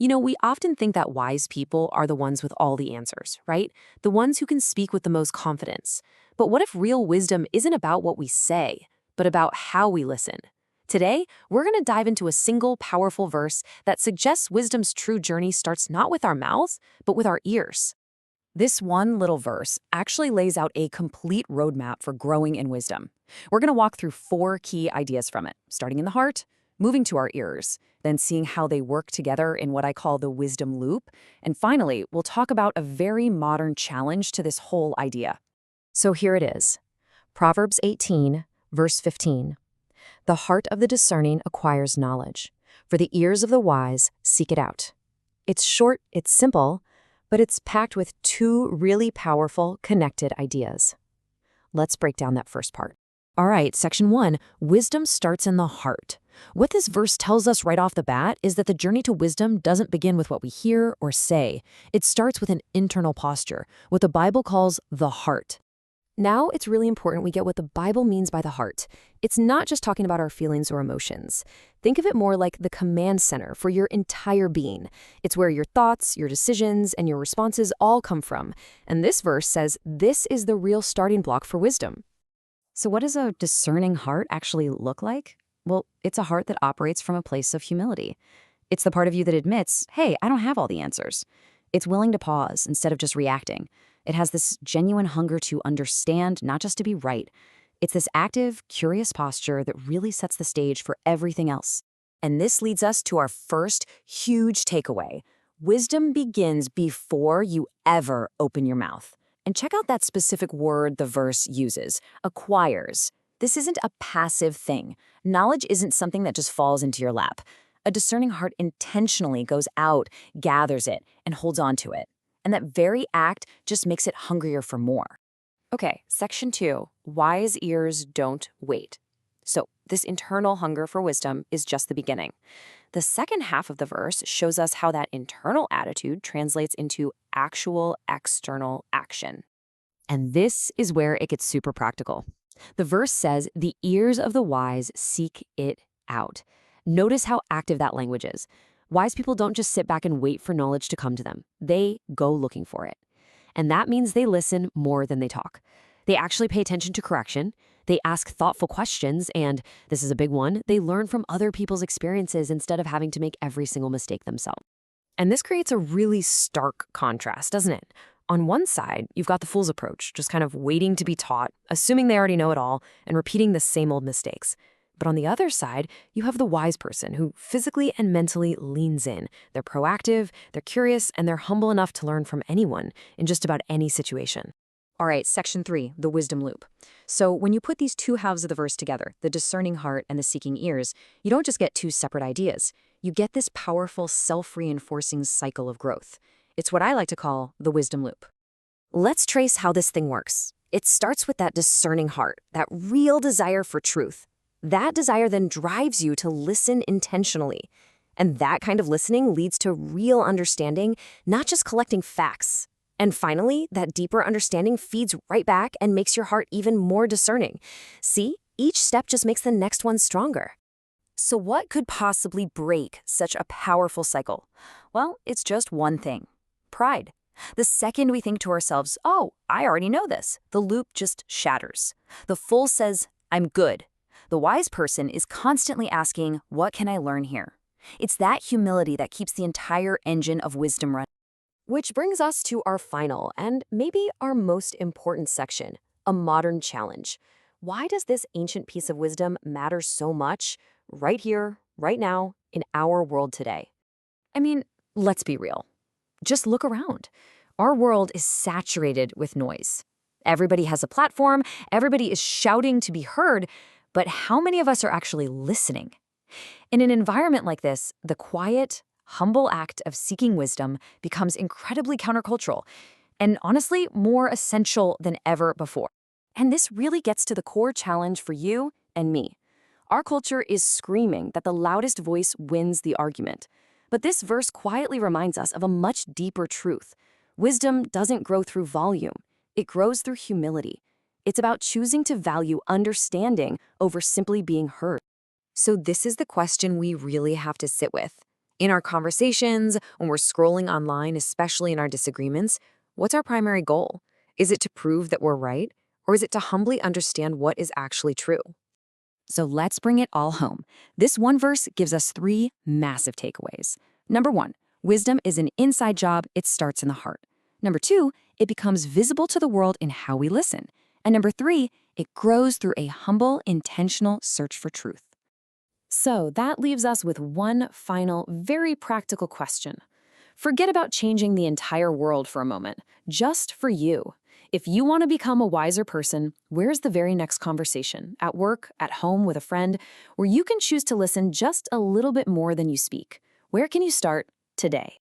We often think that wise people are the ones with all the answers, right? The ones who can speak with the most confidence. But what if real wisdom isn't about what we say, but about how we listen? Today, we're going to dive into a single powerful verse that suggests wisdom's true journey starts not with our mouths, but with our ears. This one little verse actually lays out a complete roadmap for growing in wisdom. We're going to walk through 4 key ideas from it, starting in the heart, moving to our ears, then seeing how they work together in what I call the wisdom loop, and finally, we'll talk about a very modern challenge to this whole idea. So here it is. Proverbs 18, verse 15. The heart of the discerning acquires knowledge, for the ears of the wise seek it out. It's short, it's simple, but it's packed with 2 really powerful, connected ideas. Let's break down that first part. All right, section 1, wisdom starts in the heart. What this verse tells us right off the bat is that the journey to wisdom doesn't begin with what we hear or say. It starts with an internal posture, what the Bible calls the heart. Now, it's really important we get what the Bible means by the heart. It's not just talking about our feelings or emotions. Think of it more like the command center for your entire being. It's where your thoughts, your decisions, and your responses all come from. And this verse says this is the real starting block for wisdom. So what does a discerning heart actually look like? Well, it's a heart that operates from a place of humility. It's the part of you that admits, hey, I don't have all the answers. It's willing to pause instead of just reacting. It has this genuine hunger to understand, not just to be right. It's this active, curious posture that really sets the stage for everything else. And this leads us to our first huge takeaway. Wisdom begins before you ever open your mouth. And check out that specific word the verse uses, acquires. This isn't a passive thing. Knowledge isn't something that just falls into your lap. A discerning heart intentionally goes out, gathers it, and holds on to it. And that very act just makes it hungrier for more. Okay, section 2, wise ears don't wait. So this internal hunger for wisdom is just the beginning. The second half of the verse shows us how that internal attitude translates into actual external action. And this is where it gets super practical. The verse says, the ears of the wise seek it out. Notice how active that language is. Wise people don't just sit back and wait for knowledge to come to them. They go looking for it. And that means they listen more than they talk. They actually pay attention to correction. They ask thoughtful questions, and this is a big one, they learn from other people's experiences instead of having to make every single mistake themselves. And this creates a really stark contrast, doesn't it? On one side, you've got the fool's approach, just kind of waiting to be taught, assuming they already know it all, and repeating the same old mistakes. But on the other side, you have the wise person who physically and mentally leans in. They're proactive, they're curious, and they're humble enough to learn from anyone in just about any situation. All right, section 3, the wisdom loop. So when you put these 2 halves of the verse together, the discerning heart and the seeking ears, you don't just get 2 separate ideas. You get this powerful self-reinforcing cycle of growth. It's what I like to call the wisdom loop. Let's trace how this thing works. It starts with that discerning heart, that real desire for truth. That desire then drives you to listen intentionally. And that kind of listening leads to real understanding, not just collecting facts. And finally, that deeper understanding feeds right back and makes your heart even more discerning. See, each step just makes the next one stronger. So what could possibly break such a powerful cycle? Well, it's just one thing: pride. The second we think to ourselves, oh, I already know this, the loop just shatters. The fool says, I'm good. The wise person is constantly asking, what can I learn here? It's that humility that keeps the entire engine of wisdom running. Which brings us to our final and maybe our most important section, a modern challenge. Why does this ancient piece of wisdom matter so much right here, right now, in our world today? I mean, let's be real. Just look around. Our world is saturated with noise. Everybody has a platform, everybody is shouting to be heard, but how many of us are actually listening? In an environment like this, the quiet, humble act of seeking wisdom becomes incredibly countercultural and honestly more essential than ever before. And this really gets to the core challenge for you and me. Our culture is screaming that the loudest voice wins the argument. But this verse quietly reminds us of a much deeper truth. Wisdom doesn't grow through volume. It grows through humility. It's about choosing to value understanding over simply being heard. So this is the question we really have to sit with. In our conversations, when we're scrolling online, especially in our disagreements, what's our primary goal? Is it to prove that we're right? Or is it to humbly understand what is actually true? So let's bring it all home. This one verse gives us three massive takeaways. Number one, wisdom is an inside job, it starts in the heart. Number two, it becomes visible to the world in how we listen. And number three, it grows through a humble, intentional search for truth. So that leaves us with one final, very practical question. Forget about changing the entire world for a moment, just for you. If you want to become a wiser person, where's the very next conversation? At work, at home, with a friend, where you can choose to listen just a little bit more than you speak. Where can you start today?